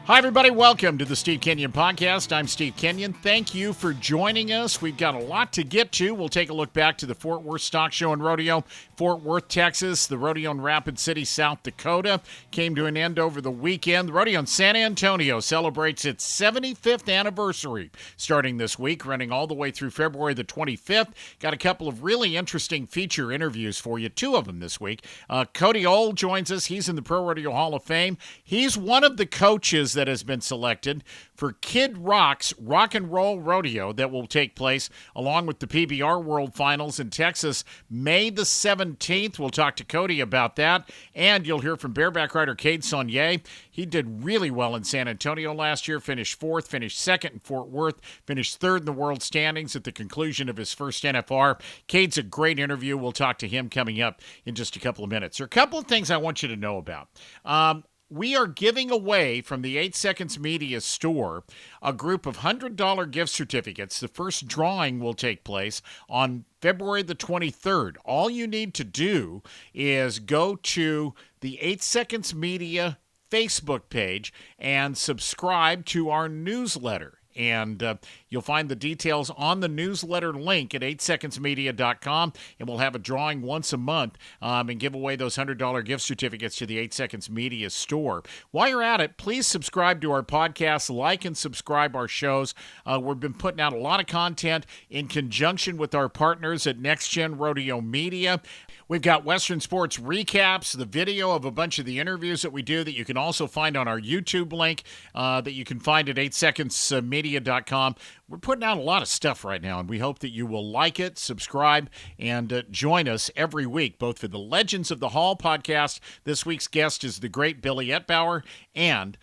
Hi, everybody. Welcome to the Steve Kenyon Podcast. I'm Steve Kenyon. Thank you for joining us. We've got a lot to get to. We'll take a look back to the Fort Worth Stock Show and Rodeo, Fort Worth, Texas. The rodeo in Rapid City, South Dakota came to an end over the weekend. The rodeo in San Antonio celebrates its 75th anniversary starting this week, running all the way through February the 25th. Got a couple of really interesting feature interviews for you, two of them this week. Cody Ohl joins us. He's in the ProRodeo Hall of Fame. He's one of the coaches that has been selected for Kid Rock's Rock and Roll Rodeo that will take place along with the PBR World Finals in Texas May the 17th. We'll talk to Cody about that, and you'll hear from bareback rider Cade Saunier. He did really well in San Antonio last year, finished fourth, finished second in Fort Worth, finished third in the world standings at the conclusion of his first NFR. Cade's a great interview. We'll talk to him coming up in just a couple of minutes. There are a couple of things I want you to know about. We are giving away from the 8 Seconds Media store a group of $100 gift certificates. The first drawing will take place on February the 23rd. All you need to do is go to the 8 Seconds Media Facebook page and subscribe to our newsletter. And you'll find the details on the newsletter link at 8secondsmedia.com, and we'll have a drawing once a month and give away those $100 gift certificates to the 8 Seconds Media store. While you're at it, please subscribe to our podcast, like and subscribe our shows. We've been putting out a lot of content in conjunction with our partners at Next Gen Rodeo Media. We've got Western Sports recaps, the video of a bunch of the interviews that we do that you can also find on our YouTube link that you can find at 8secondsmedia.com. We're putting out a lot of stuff right now, and we hope that you will like it, subscribe, and join us every week, both for the Legends of the Hall podcast. This week's guest is the great Billy Ettbauer, and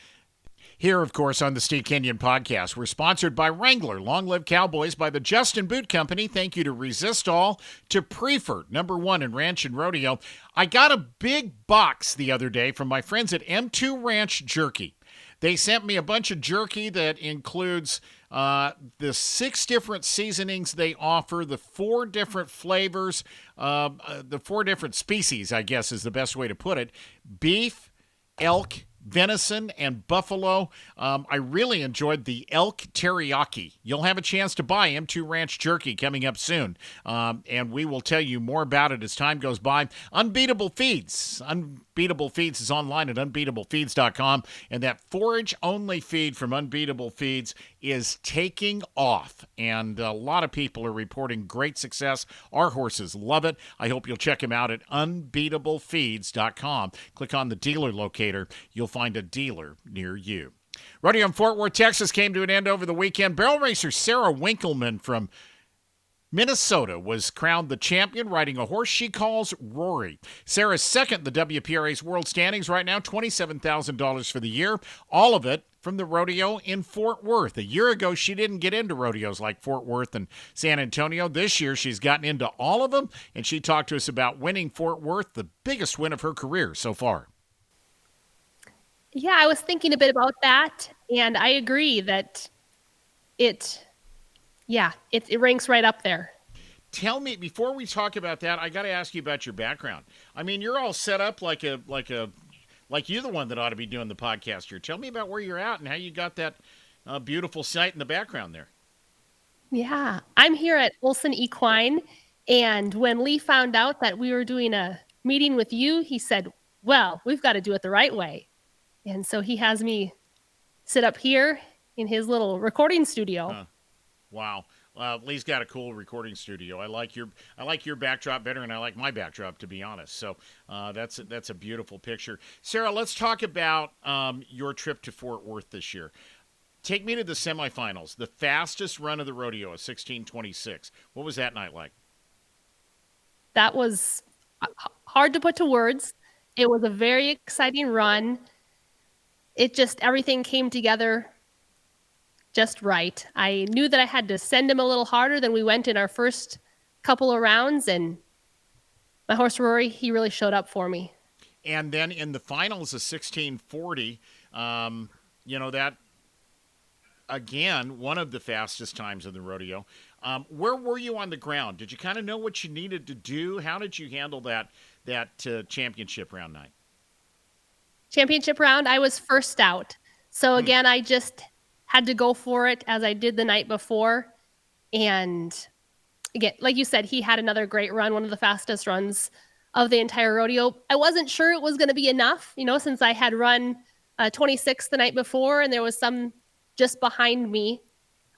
here, of course, on the Steve Kenyon Podcast, we're sponsored by Wrangler, Long Live Cowboys, by the Justin Boot Company. Thank you to Resist All, to Prefer, #1 in Ranch and Rodeo. I got a big box the other day from my friends at M2 Ranch Jerky. They sent me a bunch of jerky that includes the 6 different seasonings they offer, the 4 different flavors, the 4 different species, I guess is the best way to put it: beef, elk, venison, and buffalo. I really enjoyed the elk teriyaki. You'll have a chance to buy M2 Ranch Jerky coming up soon, and we will tell you more about it as time goes by. Unbeatable Feeds. Unbeatable Feeds is online at unbeatablefeeds.com, and that forage-only feed from Unbeatable Feeds is taking off, and a lot of people are reporting great success. Our horses love it. I hope you'll check them out at unbeatablefeeds.com. Click on the dealer locator. You'll find a dealer near you. Rodeo in Fort Worth, Texas came to an end over the weekend. Barrel racer Sarah Winkleman from Minnesota was crowned the champion, riding a horse she calls Rory. Sarah's second in the WPRA's world standings right now, $27,000 for the year. All of it from the rodeo in Fort Worth. A year ago, she didn't get into rodeos like Fort Worth and San Antonio. This year, she's gotten into all of them, and she talked to us about winning Fort Worth, the biggest win of her career so far. Yeah, I was thinking a bit about that, and I agree that it ranks right up there. Tell me, before we talk about that, I got to ask you about your background. I mean, you're all set up like you're the one that ought to be doing the podcast here. Tell me about where you're at and how you got that beautiful site in the background there. Yeah, I'm here at Olson Equine, and when Lee found out that we were doing a meeting with you, he said, well, we've got to do it the right way. And so he has me sit up here in his little recording studio. Wow. Lee's got a cool recording studio. I like your backdrop better, and I like my backdrop, to be honest. So that's a beautiful picture. Sarah, let's talk about your trip to Fort Worth this year. Take me to the semifinals, the fastest run of the rodeo, a 16:26. What was that night like? That was hard to put to words. It was a very exciting run. Everything came together just right. I knew that I had to send him a little harder than we went in our first couple of rounds, and my horse Rory, he really showed up for me. And then in the finals of 16:40, that, again, one of the fastest times in the rodeo. Where were you on the ground? Did you kind of know what you needed to do? How did you handle that championship round night? Championship round, I was first out. So again, I just had to go for it as I did the night before. And again, like you said, he had another great run, one of the fastest runs of the entire rodeo. I wasn't sure it was going to be enough, since I had run 26 the night before and there was some just behind me.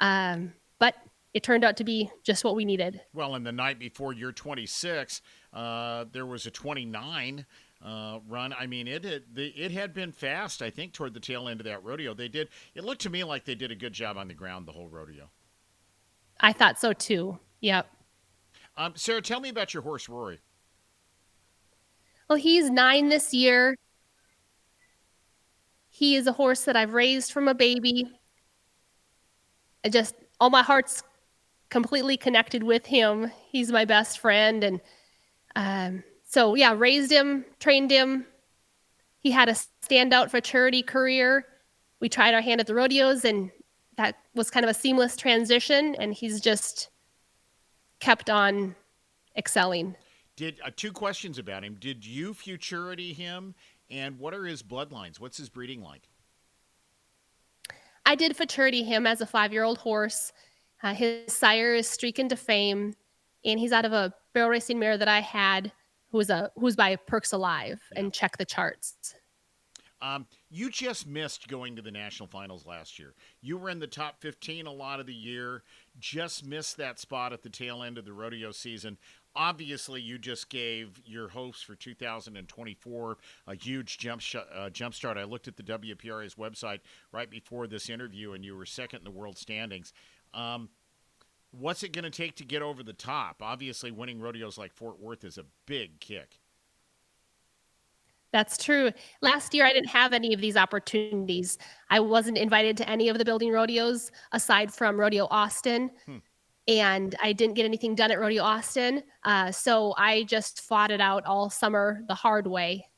But it turned out to be just what we needed. Well, in the night before your 26, there was a 29 run. I mean, it had been fast, I think, toward the tail end of that rodeo. It looked to me like they did a good job on the ground the whole rodeo. I thought so too. Yep. Sarah, tell me about your horse, Rory. Well, he's 9 this year. He is a horse that I've raised from a baby. All my heart's completely connected with him. He's my best friend. And so, yeah, raised him, trained him. He had a standout futurity career. We tried our hand at the rodeos, and that was kind of a seamless transition, and he's just kept on excelling. Two questions about him. Did you futurity him, and what are his bloodlines? What's his breeding like? I did futurity him as a 5-year-old horse. His sire is Streakin' to Fame, and he's out of a barrel racing mare that I had, who's by Perks Alive, and check the charts. You just missed going to the national finals last year. You were in the top 15 a lot of the year, just missed that spot at the tail end of the rodeo season. Obviously, you just gave your hopes for 2024 a huge jump start. I looked at the WPRA's website right before this interview, and you were second in the world standings. What's it going to take to get over the top? Obviously, winning rodeos like Fort Worth is a big kick. That's true. Last year, I didn't have any of these opportunities. I wasn't invited to any of the building rodeos aside from Rodeo Austin. And I didn't get anything done at Rodeo Austin. So I just fought it out all summer the hard way.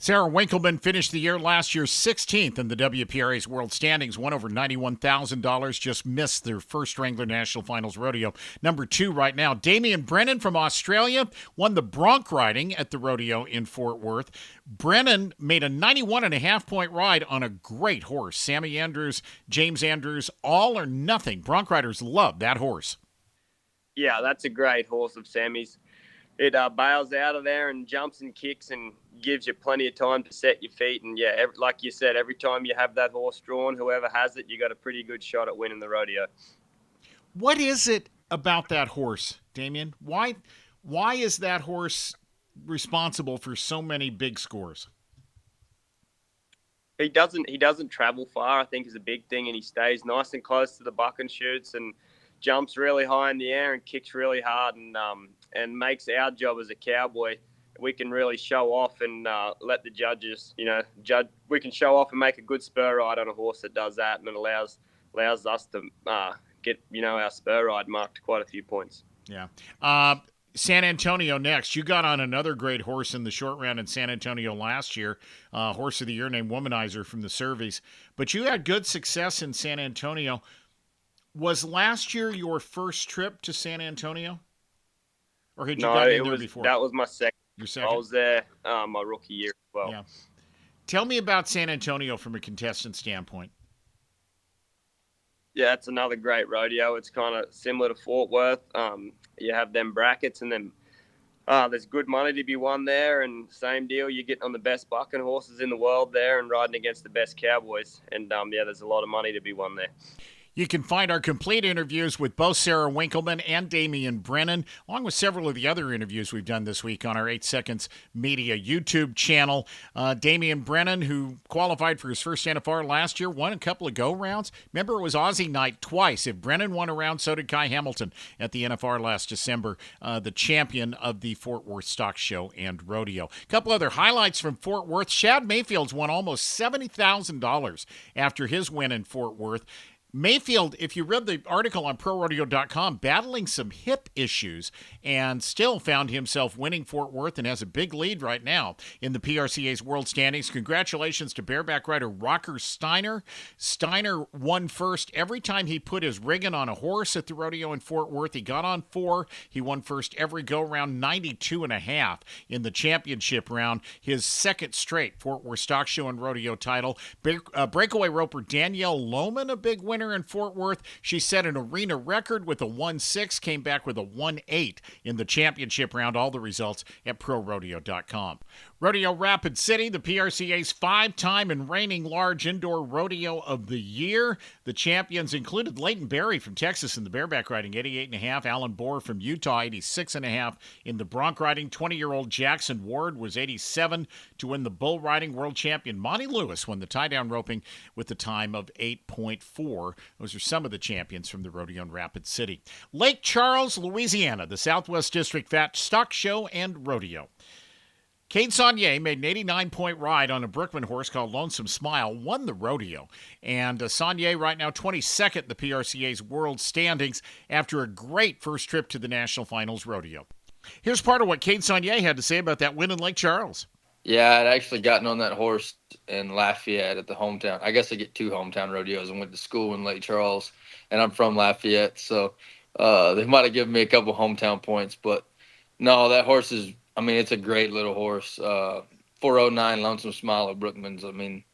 Sarah Winkleman finished the year last year 16th in the WPRA's World Standings, won over $91,000, just missed their first Wrangler National Finals rodeo. Number 2 right now, Damian Brennan from Australia won the bronc riding at the rodeo in Fort Worth. Brennan made a 91.5-point ride on a great horse. Sammy Andrews, James Andrews, all or nothing. Bronc riders love that horse. Yeah, that's a great horse of Sammy's. It bails out of there and jumps and kicks and gives you plenty of time to set your feet. And, yeah, like you said, every time you have that horse drawn, whoever has it, you got a pretty good shot at winning the rodeo. What is it about that horse, Damien? Why is that horse responsible for so many big scores? He doesn't travel far, I think, is a big thing, and he stays nice and close to the buck and shoots and jumps really high in the air and kicks really hard and makes our job as a cowboy. We can really show off and let the judges, judge. We can show off and make a good spur ride on a horse that does that, and it allows us to get our spur ride marked quite a few points. Yeah. San Antonio next. You got on another great horse in the short round in San Antonio last year, horse of the year named Womanizer from the Cervies. But you had good success in San Antonio. Was last year your first trip to San Antonio? Or had you gotten in there before? That was my second. Your second? I was there my rookie year as well. Yeah. Tell me about San Antonio from a contestant standpoint. Yeah, it's another great rodeo. It's kind of similar to Fort Worth. You have them brackets, and then there's good money to be won there. And same deal, you're getting on the best bucking horses in the world there and riding against the best cowboys. And, there's a lot of money to be won there. You can find our complete interviews with both Sarah Winkleman and Damian Brennan, along with several of the other interviews we've done this week on our 8 Seconds Media YouTube channel. Damian Brennan, who qualified for his first NFR last year, won a couple of go-rounds. Remember, it was Aussie night twice. If Brennan won a round, so did Kai Hamilton at the NFR last December, the champion of the Fort Worth Stock Show and Rodeo. A couple other highlights from Fort Worth. Shad Mayfield's won almost $70,000 after his win in Fort Worth. Mayfield, if you read the article on ProRodeo.com, battling some hip issues and still found himself winning Fort Worth and has a big lead right now in the PRCA's world standings. Congratulations to bareback rider Rocker Steiner. Steiner won first every time he put his rigging on a horse at the rodeo in Fort Worth. He got on 4. He won first every go-round, 92.5 in the championship round. His second straight Fort Worth Stock Show and Rodeo title. Breakaway roper Danielle Lohman, a big winner in Fort Worth. She set an arena record with a 1-6, came back with a 1-8 in the championship round. All the results at ProRodeo.com. Rodeo Rapid City, the PRCA's 5-time and reigning large indoor rodeo of the year. The champions included Leighton Berry from Texas in the bareback riding, 88.5. Alan Bohr from Utah, 86.5. In the bronc riding, 20-year-old Jackson Ward was 87 to win the bull riding. World champion Monty Lewis won the tie-down roping with the time of 8.4. Those are some of the champions from the rodeo in Rapid City. Lake Charles, Louisiana, the Southwest District Fat Stock Show and Rodeo. Cade Saunier made an 89-point ride on a Brookman horse called Lonesome Smile, won the rodeo. And Saunier right now 22nd in the PRCA's world standings after a great first trip to the National Finals rodeo. Here's part of what Cade Saunier had to say about that win in Lake Charles. Yeah, I'd actually gotten on that horse in Lafayette at the hometown. I guess I get 2 hometown rodeos. I went to school in Lake Charles, and I'm from Lafayette. So they might have given me a couple hometown points. But, no, that horse is – I mean, it's a great little horse. 409 Lonesome Smile of Brookman's. I mean,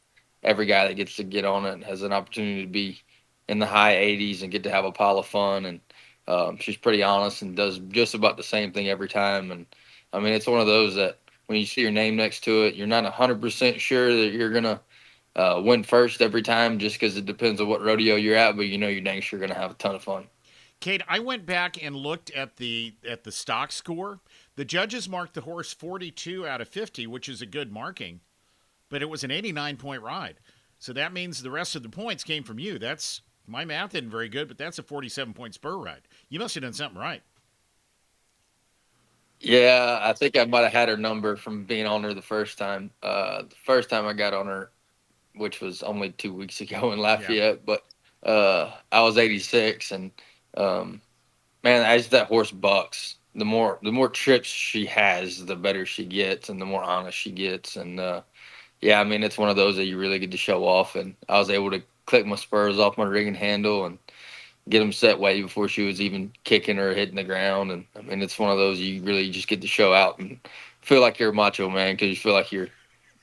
every guy that gets to get on it has an opportunity to be in the high 80s and get to have a pile of fun. And she's pretty honest and does just about the same thing every time. And, I mean, it's one of those that when you see your name next to it, you're not 100% sure that you're going to win first every time just because it depends on what rodeo you're at, but you know you're dang sure going to have a ton of fun. Kate, I went back and looked at the stock score. The judges marked the horse 42 out of 50, which is a good marking, but it was an 89-point ride. So that means the rest of the points came from you. That's my math isn't very good, but that's a 47-point spur ride. You must have done something right. Yeah, I think I might have had her number from being on her the first time. The first time I got on her, which was only 2 weeks ago in Lafayette, but I was 86, and man, as that horse bucks, the more trips she has, the better she gets, and the more honest she gets. And yeah, I mean, it's one of those that you really get to show off. And I was able to click my spurs off my rigging handle and get them set way before she was even kicking or hitting the ground. And I mean, it's one of those you really just get to show out and feel like you're a macho man because you feel like you're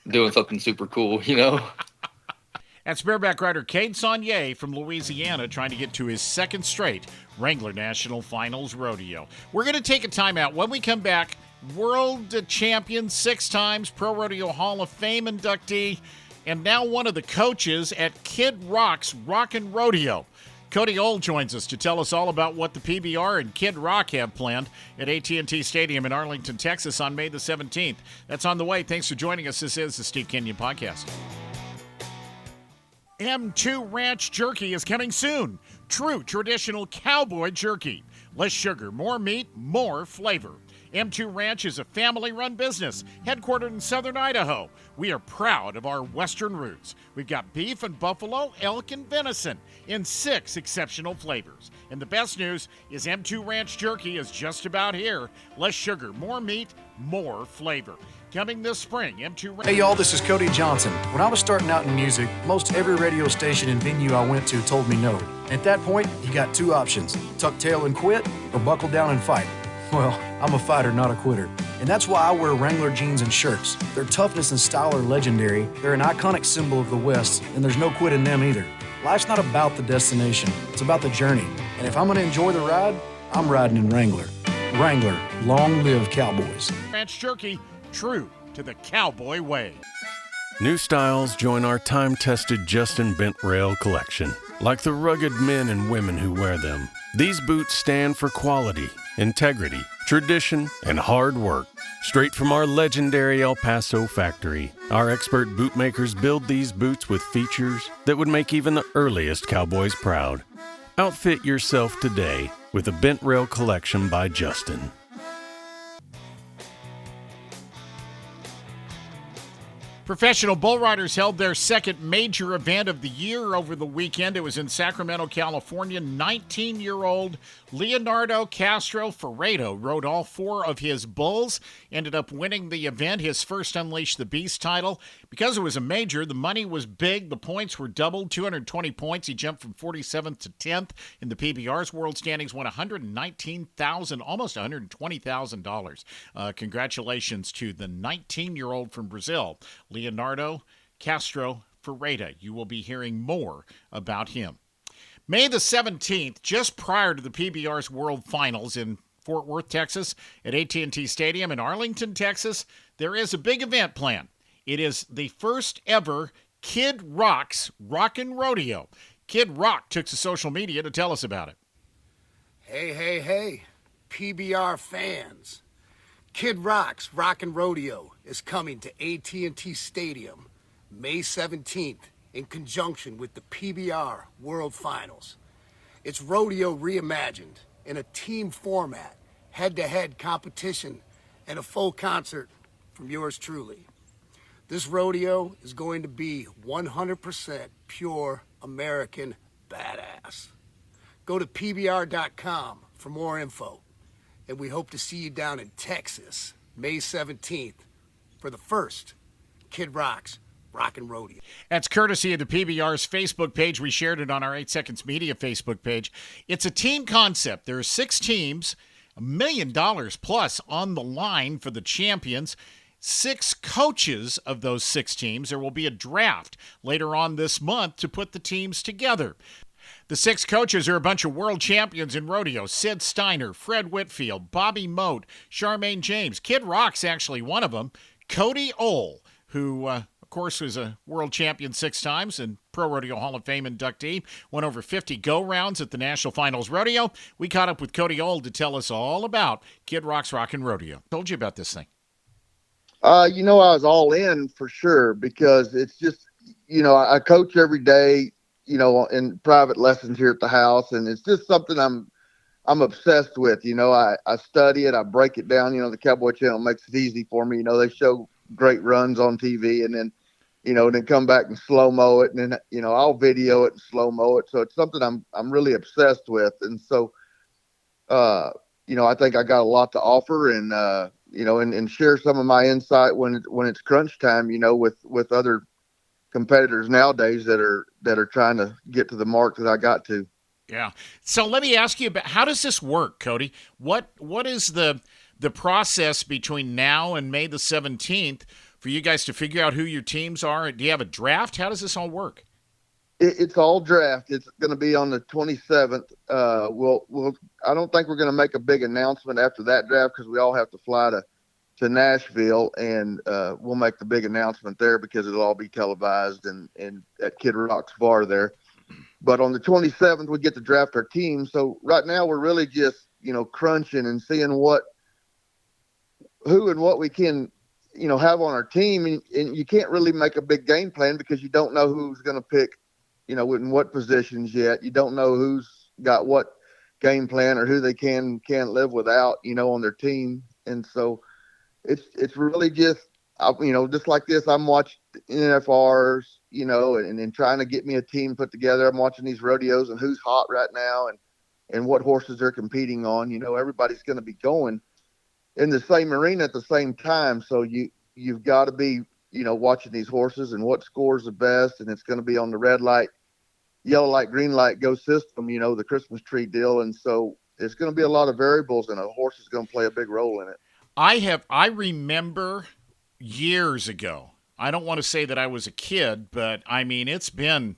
doing something super cool, you know? That's bareback rider Cade Saunier from Louisiana trying to get to his second straight Wrangler National Finals rodeo. We're going to take a timeout. When we come back, world champion, 6 times Pro Rodeo Hall of Fame inductee, and now one of the coaches at Kid Rock's Rockin' Rodeo. Cody Ohl joins us to tell us all about what the PBR and Kid Rock have planned at AT&T Stadium in Arlington, Texas on May the 17th. That's on the way. Thanks for joining us. This is the Steve Kenyon Podcast. M2 Ranch Jerky is coming soon. True traditional cowboy jerky. Less sugar, more meat, more flavor. M2 Ranch is a family-run business headquartered in southern Idaho. We are proud of our western roots. We've got beef and buffalo, elk and venison in 6 exceptional flavors. And the best news is M2 Ranch Jerky is just about here. Less sugar, more meat, more flavor. Coming this spring, M2 Ranch. Hey y'all, this is Cody Johnson. When I was starting out in music, most every radio station and venue I went to told me no. At that point, you got 2 options: tuck tail and quit, or buckle down and fight. Well, I'm a fighter, not a quitter. And that's why I wear Wrangler jeans and shirts. Their toughness and style are legendary. They're an iconic symbol of the West, and there's no quit in them either. Life's not about the destination. It's about the journey. And if I'm going to enjoy the ride, I'm riding in Wrangler. Wrangler, long live cowboys. Ranch Jerky, true to the cowboy way. New styles join our time-tested Justin Bent Rail collection. Like the rugged men and women who wear them, these boots stand for quality, integrity, tradition, and hard work. Straight from our legendary El Paso factory, our expert bootmakers build these boots with features that would make even the earliest cowboys proud. Outfit yourself today with a Bent Rail collection by Justin. Professional bull riders held their second major event of the year over the weekend. It was in Sacramento, California. 19-year-old Leonardo Castro Ferredo rode all 4 of his bulls, ended up winning the event, his first Unleash the Beast title. Because it was a major, the money was big. The points were doubled, 220 points. He jumped from 47th to 10th in the PBR's world standings, won $119,000, almost $120,000. Congratulations to the 19-year-old from Brazil, Leonardo Castro Ferreira. You will be hearing more about him. May the 17th, just prior to the PBR's World Finals in Fort Worth, Texas, at AT&T Stadium in Arlington, Texas, there is a big event planned. It is the first ever Kid Rock's Rockin' Rodeo. Kid Rock took to social media to tell us about it. Hey, PBR fans. Kid Rock's Rockin' Rodeo is coming to AT&T Stadium May 17th in conjunction with the PBR World Finals. It's rodeo reimagined in a team format, head-to-head competition, and a full concert from yours truly. This rodeo is going to be 100% pure American badass. Go to PBR.com for more info. And we hope to see you down in Texas, May 17th, for the first Kid Rock's Rockin' Rodeo. That's courtesy of the PBR's Facebook page. We shared it on our 8 Seconds Media Facebook page. It's a team concept. There are 6 teams, $1 million plus on the line for the champions. 6 coaches of those 6 teams. There will be a draft later on this month to put the teams together. The 6 coaches are a bunch of world champions in rodeo. Sid Steiner, Fred Whitfield, Bobby Moat, Charmaine James. Kid Rock's actually one of them. Cody Ohl, who, of course, was a world champion 6 times and ProRodeo Hall of Fame inductee. Won over 50 go-rounds at the National Finals Rodeo. We caught up with Cody Ohl to tell us all about Kid Rock's Rockin' Rodeo. Told you about this thing. I was all in for sure because it's just, I coach every day, in private lessons here at the house, and it's just something I'm obsessed with. I study it, I break it down. The Cowboy Channel makes it easy for me. They show great runs on TV, and then, then come back and slow-mo it, and then, I'll video it and slow-mo it. So it's something I'm really obsessed with. And so, I think I got a lot to offer, and, and share some of my insight when it's crunch time, with other competitors nowadays that are trying to get to the mark that I got to. Yeah. So let me ask you about, how does this work, Cody? What is the process between now and May the 17th for you guys to figure out who your teams are? Do you have a draft? How does this all work? It's all draft. It's going to be on the 27th. I don't think we're going to make a big announcement after that draft because we all have to fly to Nashville, and we'll make the big announcement there because it'll all be televised and at Kid Rock's bar there. But on the 27th, we get to draft our team. So right now we're really just, crunching and seeing who and what we can, have on our team. And you can't really make a big game plan because you don't know who's going to pick, in what positions yet. You don't know who's got what game plan or who they can't live without, on their team. And so it's really just, just like this, I'm watching NFRs, and trying to get me a team put together. I'm watching these rodeos and who's hot right now and what horses they're competing on. Everybody's going to be going in the same arena at the same time. So you've got to be, watching these horses and what scores the best. And it's going to be on the red light, yellow light, green light, go system, the Christmas tree deal. And so there's going to be a lot of variables, and a horse is going to play a big role in it. I remember years ago, I don't want to say that I was a kid, but I mean, it's been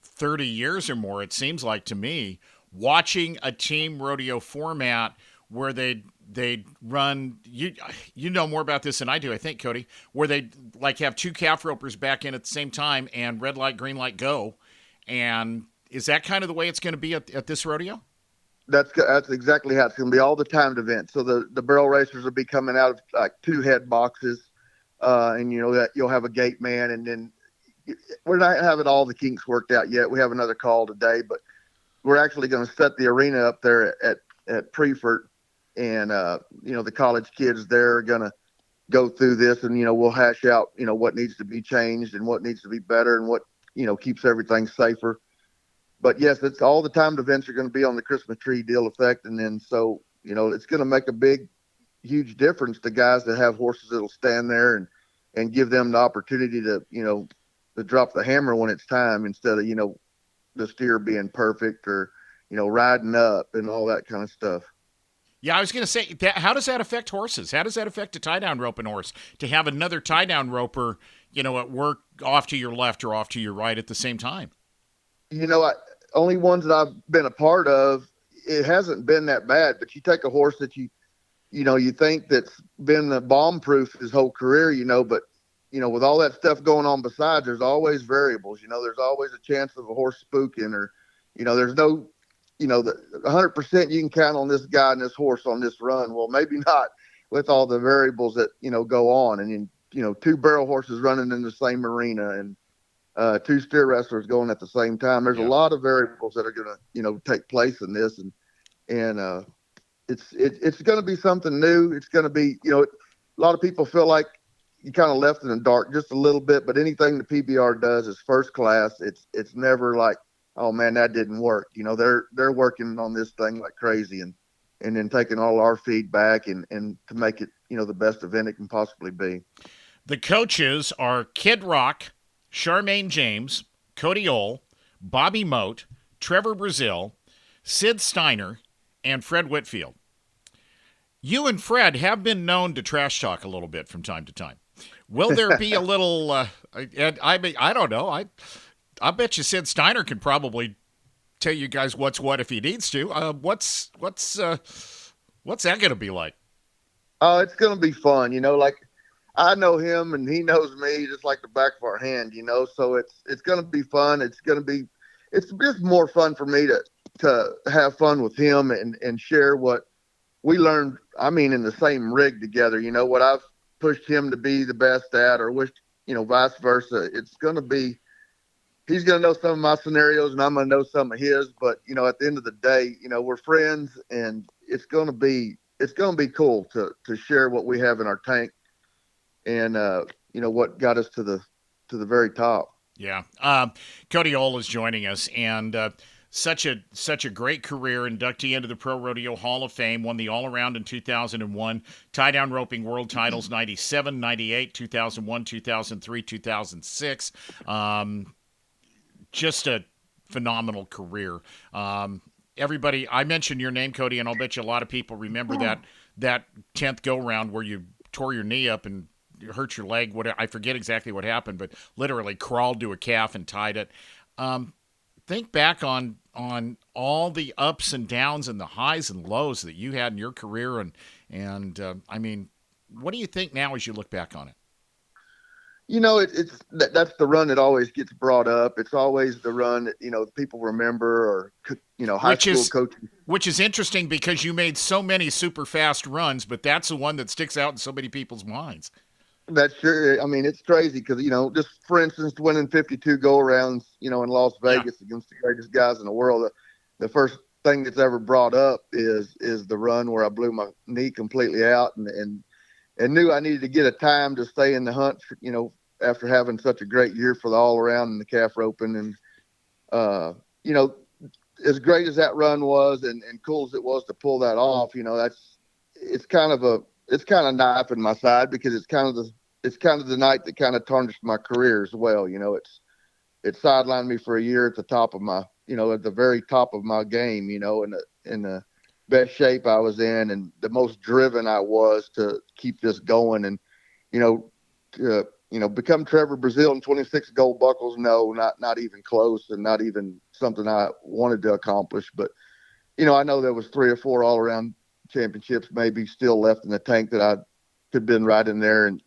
30 years or more, it seems like to me, watching a team rodeo format where they'd run, you know more about this than I do, I think, Cody, where they'd like have 2 calf ropers back in at the same time and red light, green light, go. And is that kind of the way it's going to be at this rodeo? That's exactly how it's going to be, all the timed events. So the barrel racers will be coming out of like 2 head boxes, and that you'll have a gate man, and then we're not having all the kinks worked out yet. We have another call today, but we're actually going to set the arena up there at Prefert, and the college kids there are going to go through this and, we'll hash out, what needs to be changed and what needs to be better and what, keeps everything safer. But yes, it's all the timed events are going to be on the Christmas tree deal effect. And then, so, it's going to make a huge difference to guys that have horses that'll stand there and give them the opportunity to, to drop the hammer when it's time instead of, the steer being perfect or, riding up and all that kind of stuff. Yeah, I was going to say, how does that affect horses? How does that affect a tie-down roping horse to have another tie-down roper, at work off to your left or off to your right at the same time? Only ones that I've been a part of, it hasn't been that bad. But you take a horse that you think that's been bomb-proof his whole career, but, with all that stuff going on besides, there's always variables. There's always a chance of a horse spooking or, there's no, the 100% you can count on this guy and this horse on this run. Well, maybe not with all the variables that, go on. And, two barrel horses running in the same arena and two steer wrestlers going at the same time. There's a lot of variables that are going to, take place in this. And it's going to be something new. It's going to be, a lot of people feel like you kind of left in the dark just a little bit, but anything the PBR does is first class. It's never like, oh man, that didn't work. They're working on this thing like crazy and then taking all our feedback and to make it, the best event it can possibly be. The coaches are Kid Rock, Charmaine James, Cody Ohl, Bobby Moat, Trevor Brazil, Sid Steiner, and Fred Whitfield. You and Fred have been known to trash talk a little bit from time to time. Will there be a little? I don't know. I bet you Sid Steiner can probably tell you guys what's what if he needs to. What's that going to be like? Oh, it's going to be fun. Like I know him and he knows me just like the back of our hand. So it's going to be fun. It's just more fun for me to have fun with him and share what we learned. I mean, in the same rig together. What I've pushed him to be the best at, or wished, vice versa. It's going to be. He's going to know some of my scenarios and I'm going to know some of his, but at the end of the day, we're friends and it's going to be cool to share what we have in our tank and, what got us to the very top. Yeah. Cody Ohl is joining us and, such a great career, inductee into the Pro Rodeo Hall of Fame, won the all-around in 2001, tie-down roping world titles 97, 98, 2001, 2003, 2006. Just a phenomenal career. Everybody, I mentioned your name, Cody, and I'll bet you a lot of people remember that 10th go-round where you tore your knee up and hurt your leg. I forget exactly what happened, but literally crawled to a calf and tied it. Think back on all the ups and downs and the highs and lows that you had in your career, and I mean, what do you think now as you look back on it? That's the run that always gets brought up. It's always the run that, people remember or, high school coaches. Which is interesting because you made so many super fast runs, but that's the one that sticks out in so many people's minds. That's sure. I mean, it's crazy because, just for instance, winning 52 go-arounds, in Las Vegas against the greatest guys in the world, the first thing that's ever brought up is the run where I blew my knee completely out and knew I needed to get a time to stay in the hunt, after having such a great year for the all-around and the calf roping. And, as great as that run was and cool as it was to pull that off, it's kind of knife in my side because it's kind of the night that kind of tarnished my career as well. It sidelined me for a year at the top of my, at the very top of my game, in the best shape I was in and the most driven I was to keep this going and, become Trevor Brazil in 26 gold buckles. No, not even close and not even something I wanted to accomplish. But, I know there was 3 or 4 all around championships, maybe still left in the tank that I could have been right in there and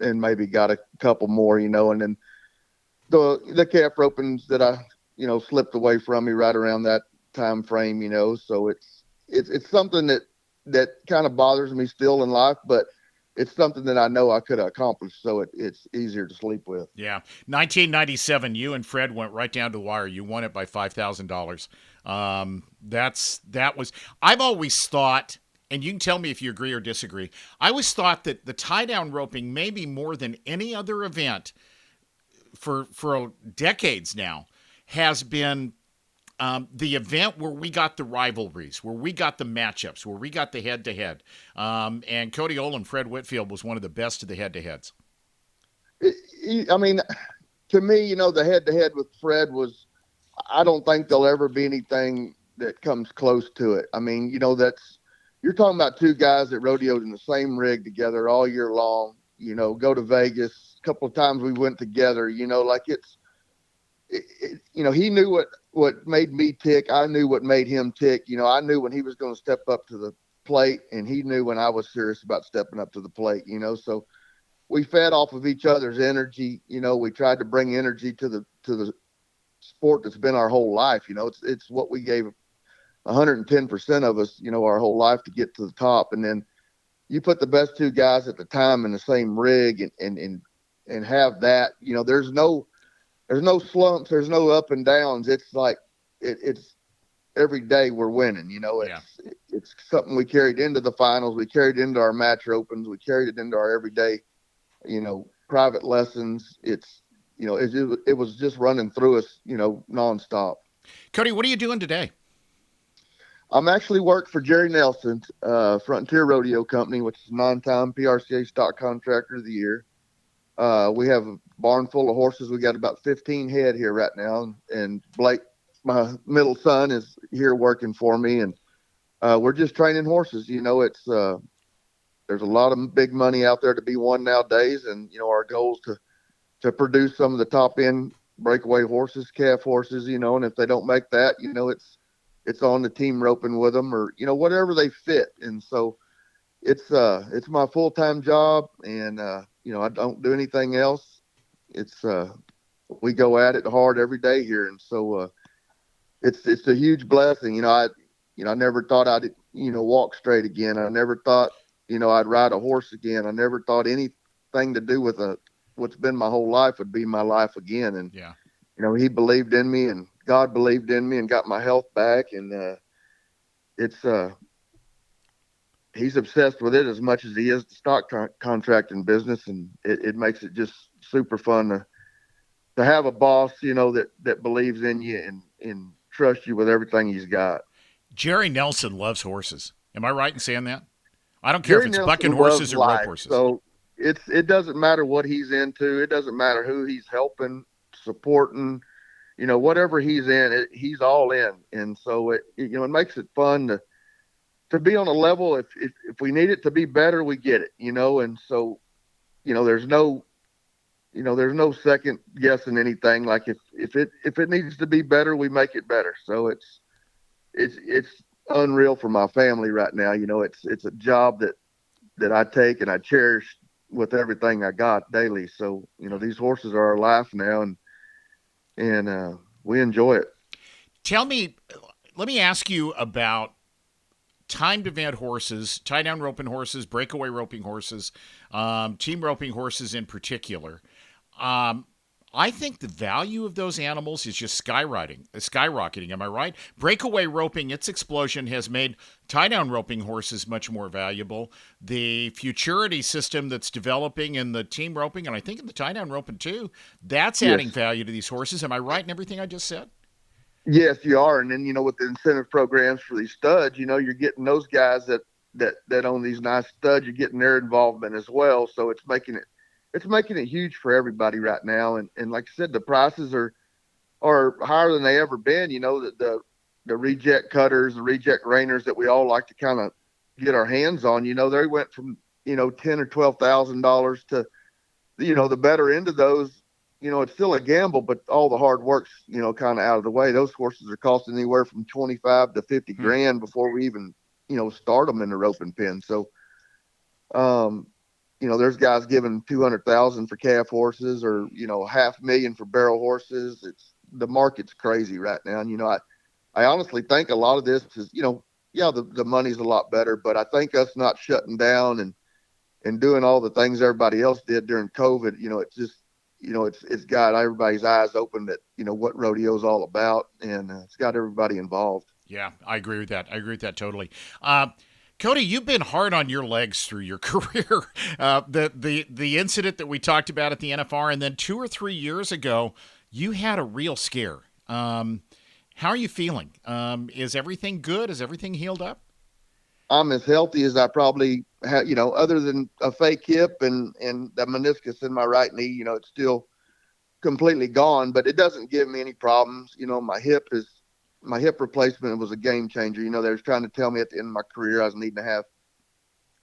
maybe got a couple more, and then the calf ropings that I, slipped away from me right around that time frame, so it's something that kind of bothers me still in life, but it's something that I know I could have accomplished, so it's easier to sleep with. Yeah. 1997, you and Fred went right down to the wire. You won it by $5,000. I've always thought and you can tell me if you agree or disagree. I always thought that the tie down roping, maybe more than any other event for decades now, has been the event where we got the rivalries, where we got the matchups, where we got the head to head. And Cody Ohl and Fred Whitfield was one of the best of the head to heads. I mean, to me, the head to head with Fred was, I don't think there'll ever be anything that comes close to it. I mean, you're talking about two guys that rodeoed in the same rig together all year long, go to Vegas. A couple of times we went together, like he knew what made me tick. I knew what made him tick. I knew when he was going to step up to the plate, and he knew when I was serious about stepping up to the plate, so we fed off of each other's energy. We tried to bring energy to the sport that's been our whole life. It's what we gave 110% of us, our whole life to get to the top. And then you put the best two guys at the time in the same rig and have that, there's no slumps. There's no up and downs. It's like, it's every day we're winning, it's something we carried into the finals. We carried into our match opens. We carried it into our everyday, private lessons. It was just running through us, nonstop. Cody, what are you doing today? I'm actually work for Jerry Nelson's Frontier Rodeo Company, which is a 9-time PRCA Stock Contractor of the Year. We have a barn full of horses. We got about 15 head here right now, and Blake, my middle son, is here working for me, and we're just training horses. It's there's a lot of big money out there to be won nowadays, and our goal is to produce some of the top end breakaway horses, calf horses, and if they don't make that, it's on the team roping with them, or whatever they fit. And so it's my full-time job, and I don't do anything else. It's we go at it hard every day here, and so it's a huge blessing. I never thought I'd walk straight again. I never thought I'd ride a horse again. I never thought anything to do with what's been my whole life would be my life again. And yeah, he believed in me, and God believed in me, and got my health back. And he's obsessed with it as much as he is the stock contracting business, and it makes it just super fun to have a boss, that believes in you and trusts you with everything he's got. Jerry Nelson loves horses. Am I right in saying that? I don't care Jerry if it's Nelson bucking horses or rope horses. So it doesn't matter what he's into. It doesn't matter who he's helping, supporting, whatever he's in, he's all in. And so it makes it fun to be on a level. If we need it to be better, we get it, and so, there's no second guessing anything. Like if it needs to be better, we make it better. So it's unreal for my family right now. It's a job that I take and I cherish with everything I got daily. So, these horses are our life now, and we enjoy it. Let me ask you about timed event horses, tie down roping horses, breakaway roping horses, team roping horses in particular. I think the value of those animals is just skyrocketing. Am I right? Breakaway roping, its explosion has made tie-down roping horses much more valuable. The futurity system that's developing in the team roping, and I think in the tie-down roping too, that's adding value to these horses. Am I right in everything I just said? Yes, you are. And then, with the incentive programs for these studs, you're getting those guys that own these nice studs, you're getting their involvement as well. So it's making it huge for everybody right now. And like I said, the prices are higher than they ever been. The reject cutters, the reject reiners that we all like to kind of get our hands on, they went from, $10,000 or $12,000 to, the better end of those. It's still a gamble, but all the hard work's, kind of out of the way. Those horses are costing anywhere from 25 to 50 grand before we even, start them in the roping pen. So, there's guys giving 200,000 for calf horses, or, $500,000 for barrel horses. The market's crazy right now. And, I honestly think a lot of this is, the money's a lot better, but I think us not shutting down and doing all the things everybody else did during COVID, it's just, it's got everybody's eyes open that, what rodeo's all about, and it's got everybody involved. Yeah, I agree with that. I agree with that totally. Cody, you've been hard on your legs through your career. The incident that we talked about at the NFR, and then 2 or 3 years ago, you had a real scare. How are you feeling? Is everything good? Is everything healed up? I'm as healthy as I probably have, other than a fake hip and the meniscus in my right knee. It's still completely gone, but it doesn't give me any problems. My hip replacement was a game changer. They was trying to tell me at the end of my career I was needing to have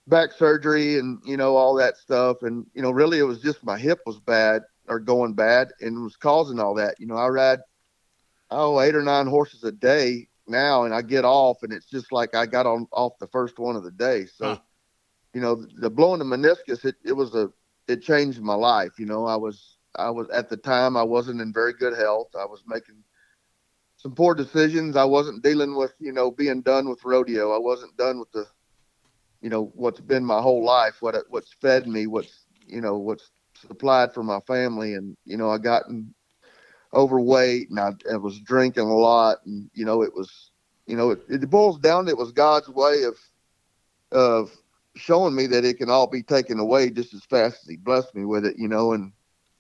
back surgery and, all that stuff. And, really it was just my hip was bad or going bad and was causing all that. I ride, 8 or 9 horses a day now, and I get off and it's just like I got off the first one of the day. So, the blowing the meniscus, it changed my life. I was at the time, I wasn't in very good health. I was making some poor decisions. I wasn't dealing with, being done with rodeo. I wasn't done with the, what's been my whole life, what's fed me, what's supplied for my family. And, I gotten overweight and I was drinking a lot. And, it was, it boils down to, it was God's way of showing me that it can all be taken away just as fast as he blessed me with it,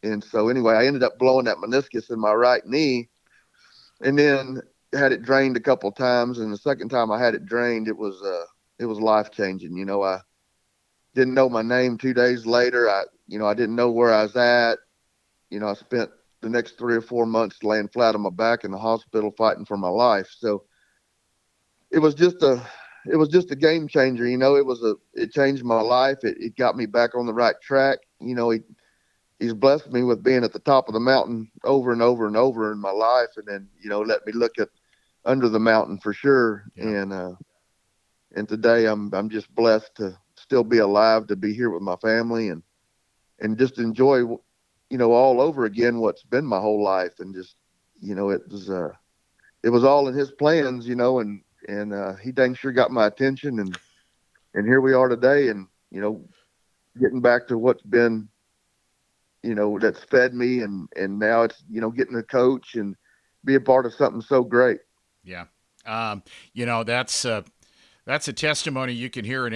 and so anyway, I ended up blowing that meniscus in my right knee and then had it drained a couple of times. And the second time I had it drained, it was life changing. I didn't know my name 2 days later. I didn't know where I was at. I spent the next 3 or 4 months laying flat on my back in the hospital fighting for my life. So it was just a game changer. It changed my life. It got me back on the right track. He's blessed me with being at the top of the mountain over and over and over in my life. And then, let me look at under the mountain for sure. Yeah. And today I'm just blessed to still be alive, to be here with my family and just enjoy, all over again, what's been my whole life. And just, it was all in his plans, and he dang sure got my attention, and here we are today, and getting back to what's been, that's fed me, and now it's getting to coach and be a part of something so great. Yeah, that's a testimony you can hear in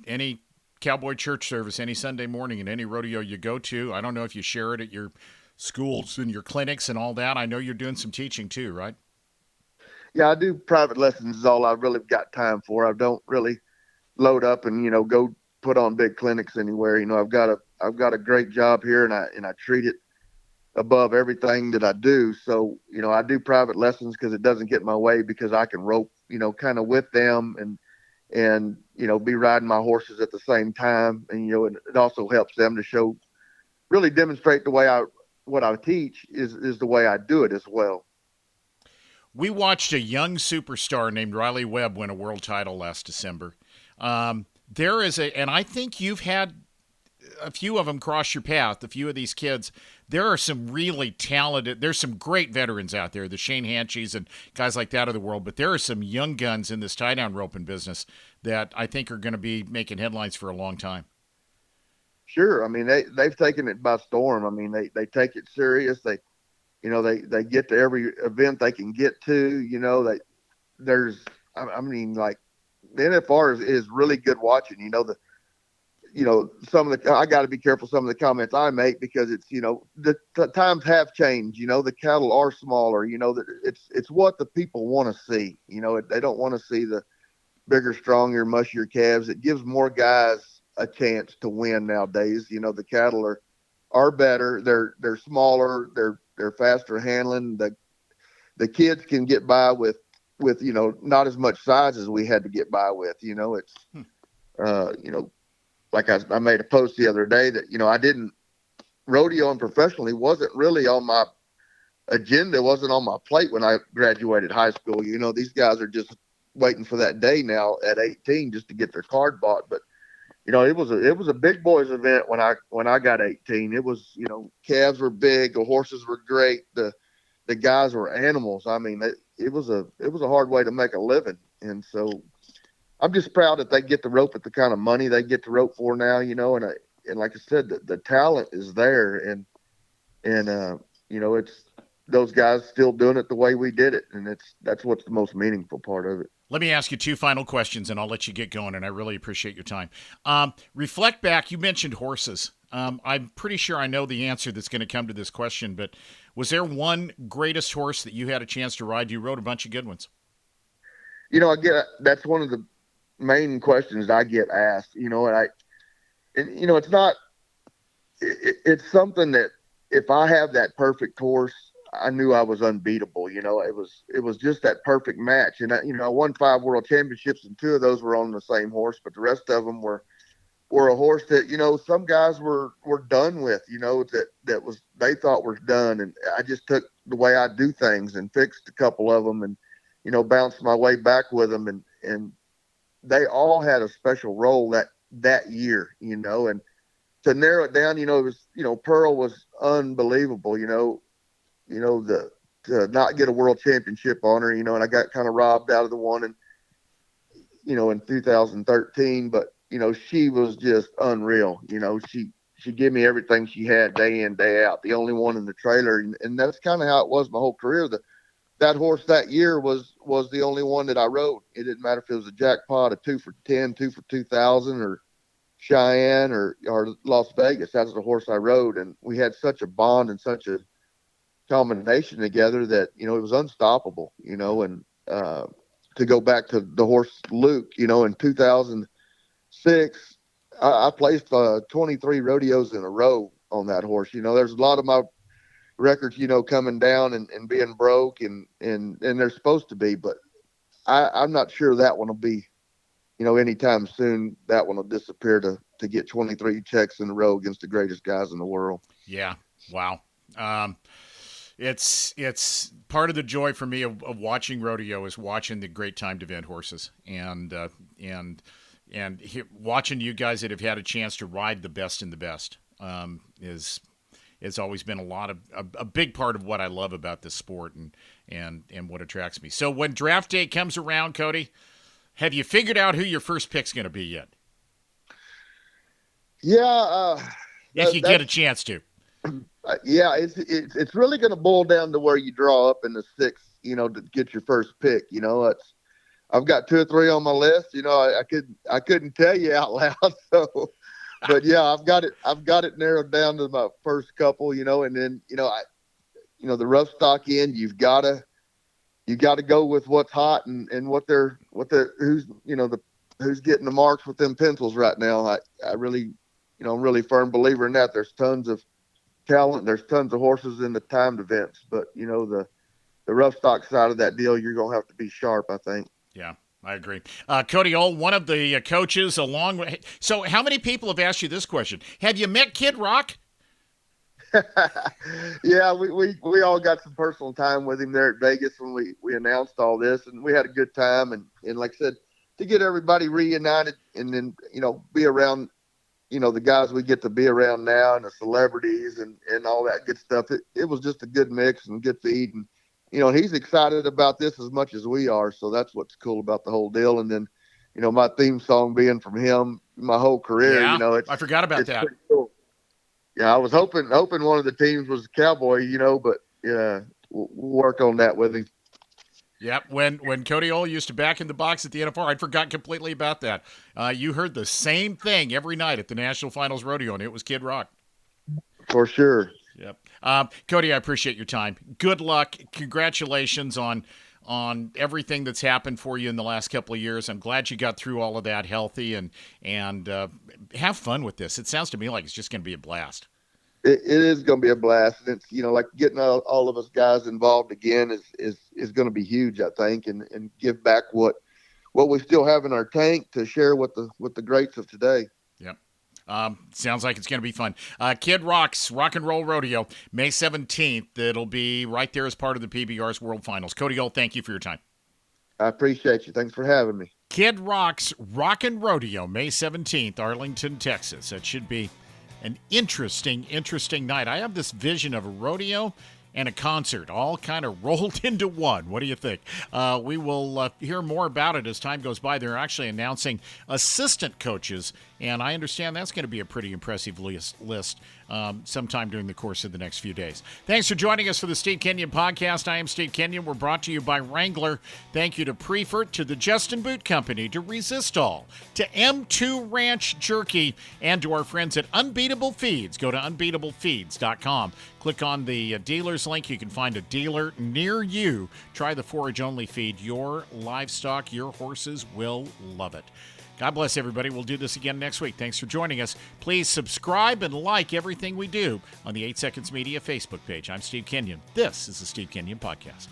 any cowboy church service, any Sunday morning, in any rodeo you go to. I don't know if you share it at your schools and your clinics and all that. I know you're doing some teaching too, right? Yeah, I do private lessons is all I've really got time for. I don't really load up and, go put on big clinics anywhere. I've got a great job here and I treat it above everything that I do. So, I do private lessons because it doesn't get in my way, because I can rope, kind of with them and, be riding my horses at the same time. And, it also helps them to really demonstrate what I teach is the way I do it as well. We watched a young superstar named Riley Webb win a world title last December. There is and I think you've had a few of them cross your path, a few of these kids. There are some really talented, there's some great veterans out there, the Shane Hanchys and guys like that of the world, but there are some young guns in this tie-down roping business that I think are going to be making headlines for a long time. Sure. I mean, they've taken it by storm. I mean, they take it serious. They get to every event they can get to. Like the NFR is really good watching. Some of the, I got to be careful some of the comments I make, because it's, the times have changed. The cattle are smaller. That it's what the people want to see. They don't want to see the bigger, stronger, mushier calves. It gives more guys a chance to win nowadays. The cattle are better. They're smaller. They're faster handling. The kids can get by with not as much size as we had to get by with. It's like I made a post the other day that I didn't rodeo and professionally wasn't really on my agenda, wasn't on my plate when I graduated high school. These guys are just waiting for that day now at 18 just to get their card bought. But it was a big boys event when I got 18. It was, calves were big, the horses were great, the guys were animals. I mean, it was a hard way to make a living. And so I'm just proud that they get to rope at the kind of money they get to rope for now, and like I said, the talent is there, and it's those guys still doing it the way we did it, and that's what's the most meaningful part of it. Let me ask you two final questions, and I'll let you get going, and I really appreciate your time. Reflect back. You mentioned horses. I'm pretty sure I know the answer that's going to come to this question, but was there one greatest horse that you had a chance to ride? You rode a bunch of good ones. That's one of the main questions I get asked, it's not, it's something that if I have that perfect horse, I knew I was unbeatable. It was just that perfect match. And I won 5 world championships, and 2 of those were on the same horse, but the rest of them were a horse that, some guys were done with, they thought were done. And I just took the way I do things and fixed a couple of them and, bounced my way back with them. And they all had a special role that year, and to narrow it down, it was, Pearl was unbelievable, to not get a world championship on her, and I got kind of robbed out of the one in 2013, but, she was just unreal. She gave me everything she had day in, day out, the only one in the trailer. And that's kind of how it was my whole career. That horse that year was the only one that I rode. It didn't matter if it was a jackpot, a 2 for 10, 2 for 2,000, or Cheyenne or Las Vegas. That's the horse I rode. And we had such a bond and such a combination together that, it was unstoppable, and to go back to the horse Luke, in 2006, I placed 23 rodeos in a row on that horse. There's a lot of my records, coming down and being broke and they're supposed to be, but I'm not sure that one will be, anytime soon. That one will disappear to get 23 checks in a row against the greatest guys in the world. Yeah. Wow. It's part of the joy for me of watching rodeo is watching the great timed event horses and watching you guys that have had a chance to ride the best in the best is always been a big part of what I love about this sport and what attracts me. So when draft day comes around, Cody, have you figured out who your first pick's going to be yet? Yeah. If you get a chance to. Yeah, it's really going to boil down to where you draw up in the 6th, to get your first pick. I've got 2 or 3 on my list. I couldn't tell you out loud. So, but yeah, I've got it narrowed down to my first couple. And then the rough stock end, you got to go with what's hot and who's getting the marks with them pencils right now. I really, I'm really firm believer in that. There's tons of talent. There's tons of horses in the timed events, but the rough stock side of that deal, you're going to have to be sharp, I think. Yeah, I agree. Cody Ohl, one of the coaches so how many people have asked you this question? Have you met Kid Rock? Yeah, we all got some personal time with him there at Vegas when we announced all this, and we had a good time. And like I said, to get everybody reunited and then, be around, the guys we get to be around now and the celebrities and all that good stuff. It was just a good mix and good feed. And, he's excited about this as much as we are. So that's what's cool about the whole deal. And then, my theme song being from him my whole career, I forgot about that. Pretty cool. Yeah, I was hoping one of the teams was Cowboy, but yeah, we'll work on that with him. Yep, when Cody Ohl used to back in the box at the NFR, I'd forgotten completely about that. You heard the same thing every night at the National Finals Rodeo, and it was Kid Rock. For sure. Yep. Cody, I appreciate your time. Good luck. Congratulations on everything that's happened for you in the last couple of years. I'm glad you got through all of that healthy and have fun with this. It sounds to me like it's just going to be a blast. It is going to be a blast. And it's, like getting all of us guys involved again is going to be huge, I think, and give back what we still have in our tank to share with the greats of today. Yep. Sounds like it's going to be fun. Kid Rock's Rock and Roll Rodeo, May 17th. It'll be right there as part of the PBR's World Finals. Cody Ohl, thank you for your time. I appreciate you. Thanks for having me. Kid Rock's Rockin' Rodeo, May 17th, Arlington, Texas. It should be an interesting night. I have this vision of a rodeo and a concert all kind of rolled into one. What do you think? We will hear more about it as time goes by. They're actually announcing assistant coaches, and I understand that's going to be a pretty impressive list sometime during the course of the next few days. Thanks for joining us for the Steve Kenyon podcast. I am Steve Kenyon. We're brought to you by Wrangler. Thank you to Prefert, to the Justin Boot Company, to Resistol, to M2 Ranch Jerky, and to our friends at Unbeatable Feeds. Go to unbeatablefeeds.com. Click on the dealer's link. You can find a dealer near you. Try the forage-only feed. Your livestock, your horses will love it. God bless everybody. We'll do this again next week. Thanks for joining us. Please subscribe and like everything we do on the 8 Seconds Media Facebook page. I'm Steve Kenyon. This is the Steve Kenyon Podcast.